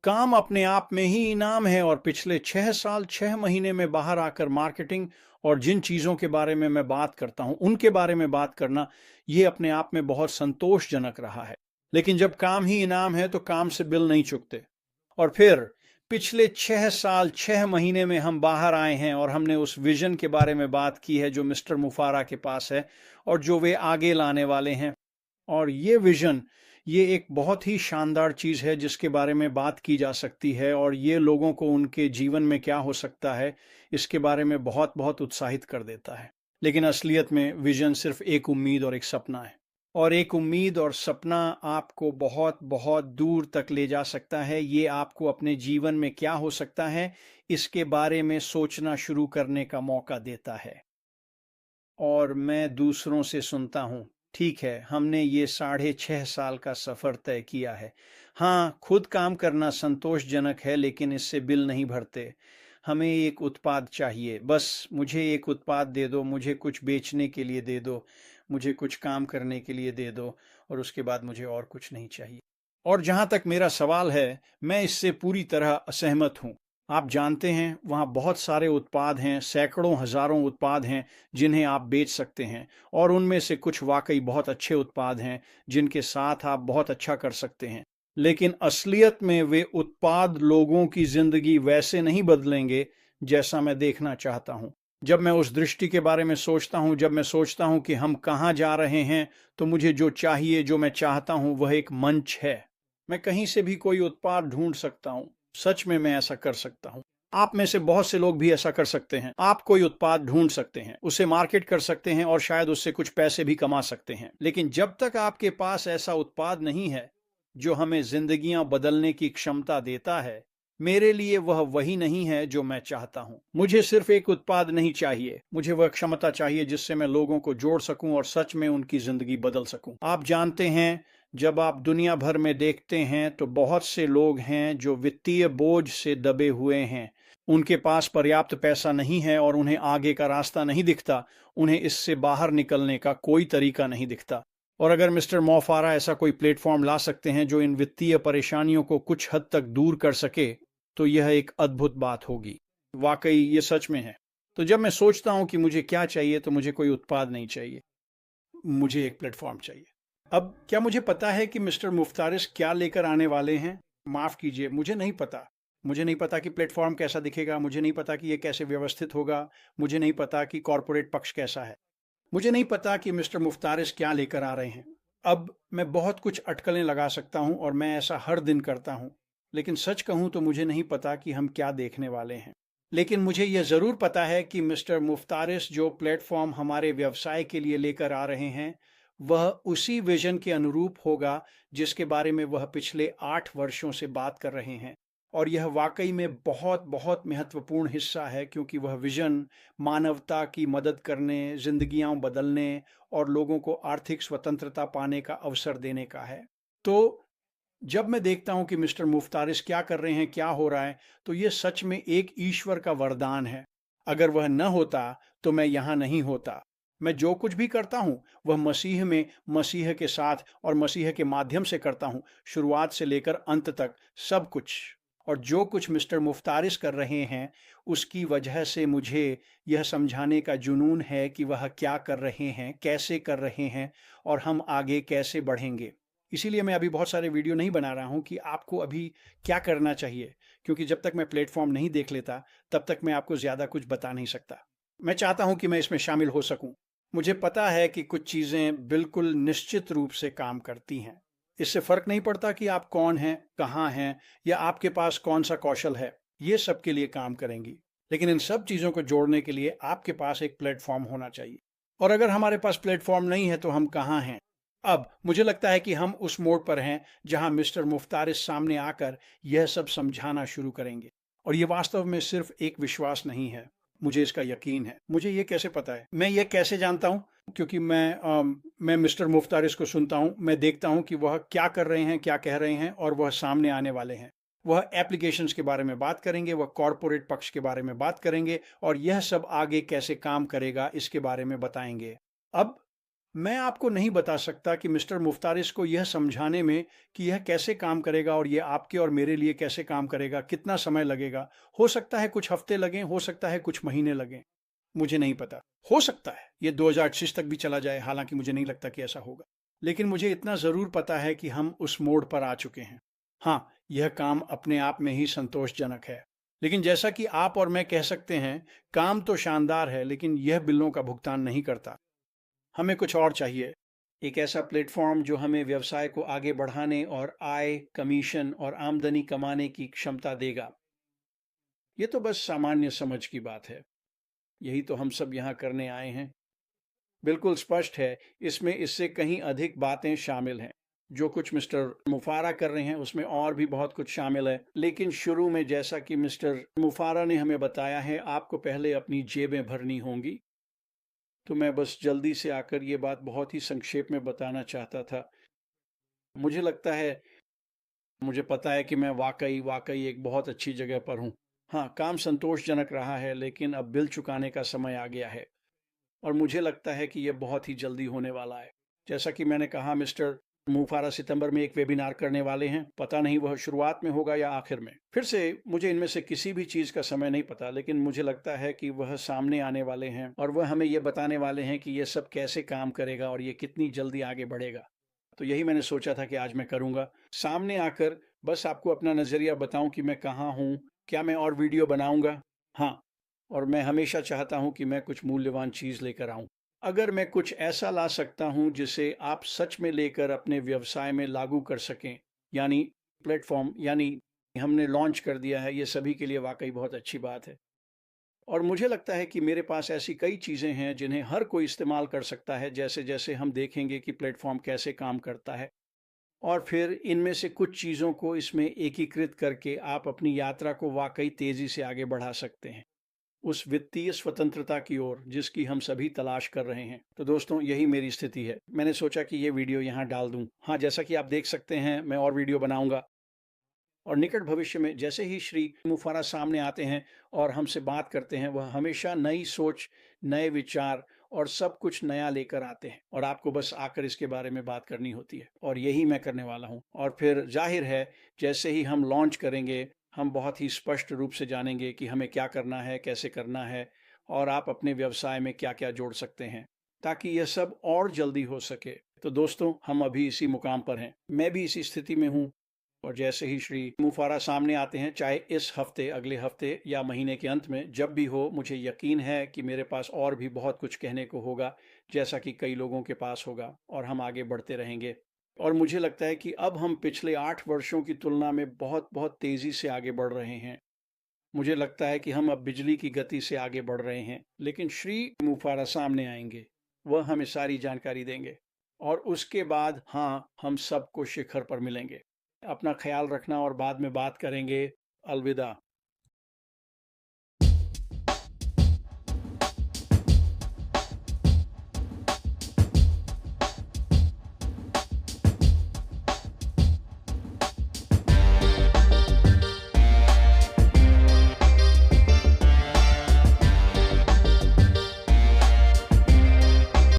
काम अपने आप में ही इनाम है और पिछले 6 साल 6 महीने में बाहर आकर मार्केटिंग और जिन चीज़ों के बारे में मैं बात करता हूँ उनके बारे में बात करना, ये अपने आप में बहुत संतोषजनक रहा है। लेकिन जब काम ही इनाम है तो काम से बिल नहीं चुकते। और फिर पिछले 6 साल 6 महीने में हम बाहर आए हैं और हमने उस विजन के बारे में बात की है जो मिस्टर मुफारा के पास है और जो वे आगे लाने वाले हैं। और ये विजन, ये एक बहुत ही शानदार चीज़ है जिसके बारे में बात की जा सकती है और ये लोगों को उनके जीवन में क्या हो सकता है इसके बारे में बहुत बहुत उत्साहित कर देता है। लेकिन असलियत में विजन सिर्फ एक उम्मीद और एक सपना है। और एक उम्मीद और सपना आपको बहुत बहुत दूर तक ले जा सकता है। ये आपको अपने जीवन में क्या हो सकता है इसके बारे में सोचना शुरू करने का मौका देता है। और मैं दूसरों से सुनता हूँ, ठीक है, हमने ये 6.5 साल का सफ़र तय किया है। हाँ, खुद काम करना संतोषजनक है लेकिन इससे बिल नहीं भरते। हमें एक उत्पाद चाहिए, बस मुझे एक उत्पाद दे दो, मुझे कुछ बेचने के लिए दे दो, मुझे कुछ काम करने के लिए दे दो और उसके बाद मुझे और कुछ नहीं चाहिए। और जहाँ तक मेरा सवाल है, मैं इससे पूरी तरह असहमत हूँ। आप जानते हैं, वहाँ बहुत सारे उत्पाद हैं, सैकड़ों हज़ारों उत्पाद हैं जिन्हें आप बेच सकते हैं और उनमें से कुछ वाकई बहुत अच्छे उत्पाद हैं जिनके साथ आप बहुत अच्छा कर सकते हैं। लेकिन असलियत में वे उत्पाद लोगों की ज़िंदगी वैसे नहीं बदलेंगे जैसा मैं देखना चाहता हूँ। जब मैं उस दृष्टि के बारे में सोचता हूँ, जब मैं सोचता हूँ कि हम कहाँ जा रहे हैं, तो मुझे जो चाहिए, जो मैं चाहता हूँ, वह एक मंच है। मैं कहीं से भी कोई उत्पाद ढूंढ सकता हूँ। सच में मैं ऐसा कर सकता हूँ। आप में से बहुत से लोग भी ऐसा कर सकते हैं। आप कोई उत्पाद ढूंढ सकते हैं, उसे मार्केट कर सकते हैं और शायद उससे कुछ पैसे भी कमा सकते हैं। लेकिन जब तक आपके पास ऐसा उत्पाद नहीं है जो हमें जिंदगियां बदलने की क्षमता देता है, मेरे लिए वह वही नहीं है जो मैं चाहता हूं। मुझे सिर्फ एक उत्पाद नहीं चाहिए, मुझे वह क्षमता चाहिए जिससे मैं लोगों को जोड़ सकूं और सच में उनकी जिंदगी बदल सकूं। आप जानते हैं, जब आप दुनिया भर में देखते हैं तो बहुत से लोग हैं जो वित्तीय बोझ से दबे हुए हैं। उनके पास पर्याप्त पैसा नहीं है और उन्हें आगे का रास्ता नहीं दिखता, उन्हें इससे बाहर निकलने का कोई तरीका नहीं दिखता। और अगर मिस्टर मोफारा ऐसा कोई प्लेटफॉर्म ला सकते हैं जो इन वित्तीय परेशानियों को कुछ हद तक दूर कर सके, तो यह एक अद्भुत बात होगी। वाकई ये सच में है। तो जब मैं सोचता हूं कि मुझे क्या चाहिए, तो मुझे कोई उत्पाद नहीं चाहिए, मुझे एक प्लेटफॉर्म चाहिए। अब क्या मुझे पता है कि मिस्टर मुफ्तारिस क्या लेकर आने वाले हैं? माफ़ कीजिए, मुझे नहीं पता। मुझे नहीं पता कि प्लेटफॉर्म कैसा दिखेगा, मुझे नहीं पता कि ये कैसे व्यवस्थित होगा, मुझे नहीं पता कि कॉरपोरेट पक्ष कैसा है, मुझे नहीं पता कि मिस्टर मुफ्तारिस क्या लेकर आ रहे हैं। अब मैं बहुत कुछ अटकलें लगा सकता हूं और मैं ऐसा हर दिन करता हूं, लेकिन सच कहूं तो मुझे नहीं पता कि हम क्या देखने वाले हैं। लेकिन मुझे यह ज़रूर पता है कि मिस्टर मुफ्तारिस जो प्लेटफॉर्म हमारे व्यवसाय के लिए लेकर आ रहे हैं, वह उसी विजन के अनुरूप होगा जिसके बारे में वह पिछले 8 वर्षों से बात कर रहे हैं। और यह वाकई में बहुत बहुत महत्वपूर्ण हिस्सा है, क्योंकि वह विजन मानवता की मदद करने, जिंदगियां बदलने और लोगों को आर्थिक स्वतंत्रता पाने का अवसर देने का है। तो जब मैं देखता हूं कि मिस्टर मुफ्तारिस क्या कर रहे हैं, क्या हो रहा है, तो ये सच में एक ईश्वर का वरदान है। अगर वह न होता तो मैं यहाँ नहीं होता। मैं जो कुछ भी करता हूँ वह मसीह में, मसीह के साथ और मसीह के माध्यम से करता हूँ, शुरुआत से लेकर अंत तक सब कुछ। और जो कुछ मिस्टर मुफ्तारिस कर रहे हैं, उसकी वजह से मुझे यह समझाने का जुनून है कि वह क्या कर रहे हैं, कैसे कर रहे हैं और हम आगे कैसे बढ़ेंगे। इसीलिए मैं अभी बहुत सारे वीडियो नहीं बना रहा हूँ कि आपको अभी क्या करना चाहिए, क्योंकि जब तक मैं प्लेटफॉर्म नहीं देख लेता तब तक मैं आपको ज़्यादा कुछ बता नहीं सकता। मैं चाहता हूँ कि मैं इसमें शामिल हो सकूँ। मुझे पता है कि कुछ चीज़ें बिल्कुल निश्चित रूप से काम करती हैं। इससे फ़र्क नहीं पड़ता कि आप कौन हैं, कहाँ हैं या आपके पास कौन सा कौशल है, ये सब के लिए काम करेंगी। लेकिन इन सब चीज़ों को जोड़ने के लिए आपके पास एक प्लेटफॉर्म होना चाहिए। और अगर हमारे पास प्लेटफॉर्म नहीं है तो हम कहाँ हैं? अब मुझे लगता है कि हम उस मोड़ पर हैं जहां मिस्टर मुफ्तारिस सामने आकर यह सब समझाना शुरू करेंगे। और ये वास्तव में सिर्फ एक विश्वास नहीं है, मुझे इसका यकीन है। मुझे ये कैसे पता है, मैं ये कैसे जानता हूँ? क्योंकि मैं मिस्टर मुफ्तारिस को सुनता हूँ, मैं देखता हूँ कि वह क्या कर रहे हैं, क्या कह रहे हैं और वह सामने आने वाले हैं। वह एप्लीकेशंस के बारे में बात करेंगे, वह कॉरपोरेट पक्ष के बारे में बात करेंगे और यह सब आगे कैसे काम करेगा इसके बारे में बताएंगे। अब मैं आपको नहीं बता सकता कि मिस्टर मुफ्तारिस को यह समझाने में कि यह कैसे काम करेगा और ये आपके और मेरे लिए कैसे काम करेगा, कितना समय लगेगा। हो सकता है कुछ हफ्ते लगें, हो सकता है कुछ महीने लगें, मुझे नहीं पता। हो सकता है ये 2028 तक भी चला जाए, हालांकि मुझे नहीं लगता कि ऐसा होगा। लेकिन मुझे इतना ज़रूर पता है कि हम उस मोड़ पर आ चुके हैं। हाँ, यह काम अपने आप में ही संतोषजनक है। लेकिन जैसा कि आप और मैं कह सकते हैं, काम तो शानदार है, लेकिन यह बिलों का भुगतान नहीं करता। हमें कुछ और चाहिए। एक ऐसा प्लेटफॉर्म जो हमें व्यवसाय को आगे बढ़ाने और आय, कमीशन और आमदनी कमाने की क्षमता देगा। ये तो बस सामान्य समझ की बात है। यही तो हम सब यहाँ करने आए हैं। बिल्कुल स्पष्ट है, इसमें इससे कहीं अधिक बातें शामिल हैं। जो कुछ मिस्टर मुफारा कर रहे हैं उसमें और भी बहुत कुछ शामिल है। लेकिन शुरू में जैसा कि मिस्टर मुफारा ने हमें बताया है, आपको पहले अपनी जेबें भरनी होंगी। तो मैं बस जल्दी से आकर ये बात बहुत ही संक्षेप में बताना चाहता था। मुझे लगता है, मुझे पता है कि मैं वाकई एक बहुत अच्छी जगह पर हूँ। हाँ, काम संतोषजनक रहा है, लेकिन अब बिल चुकाने का समय आ गया है और मुझे लगता है कि यह बहुत ही जल्दी होने वाला है। जैसा कि मैंने कहा, मिस्टर मुफारा सितंबर में एक वेबिनार करने वाले हैं। पता नहीं वह शुरुआत में होगा या आखिर में। फिर से मुझे इनमें से किसी भी चीज़ का समय नहीं पता, लेकिन मुझे लगता है कि वह सामने आने वाले हैं और वह हमें यह बताने वाले हैं कि यह सब कैसे काम करेगा और ये कितनी जल्दी आगे बढ़ेगा। तो यही मैंने सोचा था कि आज मैं करूँगा। सामने आकर बस आपको अपना नज़रिया बताऊँ कि मैं कहाँ हूँ, क्या मैं और वीडियो बनाऊँगा? हाँ, और मैं हमेशा चाहता हूँ कि मैं कुछ मूल्यवान चीज़ लेकर आऊँ। अगर मैं कुछ ऐसा ला सकता हूँ जिसे आप सच में लेकर अपने व्यवसाय में लागू कर सकें, यानी प्लेटफ़ॉर्म, यानी हमने लॉन्च कर दिया है, ये सभी के लिए वाक़ई बहुत अच्छी बात है। और मुझे लगता है कि मेरे पास ऐसी कई चीज़ें हैं जिन्हें हर कोई इस्तेमाल कर सकता है, जैसे-जैसे हम देखेंगे कि प्लेटफ़ॉर्म कैसे काम करता है। और फिर इनमें से कुछ चीज़ों को इसमें एकीकृत करके आप अपनी यात्रा को वाक़ई तेज़ी से आगे बढ़ा सकते हैं, उस वित्तीय स्वतंत्रता की ओर जिसकी हम सभी तलाश कर रहे हैं। तो दोस्तों, यही मेरी स्थिति है। मैंने सोचा कि ये वीडियो यहाँ डाल दूँ। हाँ, जैसा कि आप देख सकते हैं, मैं और वीडियो बनाऊँगा और निकट भविष्य में जैसे ही श्री मुफारा सामने आते हैं और हमसे बात करते हैं, वह हमेशा नई सोच, नए विचार और सब कुछ नया लेकर आते हैं और आपको बस आकर इसके बारे में बात करनी होती है और यही मैं करने वाला हूँ। और फिर जाहिर है, जैसे ही हम लॉन्च करेंगे, हम बहुत ही स्पष्ट रूप से जानेंगे कि हमें क्या करना है, कैसे करना है और आप अपने व्यवसाय में क्या-क्या जोड़ सकते हैं, ताकि यह सब और जल्दी हो सके। तो दोस्तों, हम अभी इसी मुकाम पर हैं। मैं भी इसी स्थिति में हूँ और जैसे ही श्री मुफारा सामने आते हैं, चाहे इस हफ्ते, अगले हफ्ते या महीने के अंत में, जब भी हो, मुझे यकीन है कि मेरे पास और भी बहुत कुछ कहने को होगा, जैसा कि कई लोगों के पास होगा और हम आगे बढ़ते रहेंगे। और मुझे लगता है कि अब हम पिछले 8 वर्षों की तुलना में बहुत तेज़ी से आगे बढ़ रहे हैं। मुझे लगता है कि हम अब बिजली की गति से आगे बढ़ रहे हैं, लेकिन श्री मुफारा सामने आएंगे, वह हमें सारी जानकारी देंगे और उसके बाद हाँ, हम सबको शिखर पर मिलेंगे। अपना ख्याल रखना और बाद में बात करेंगे। अलविदा।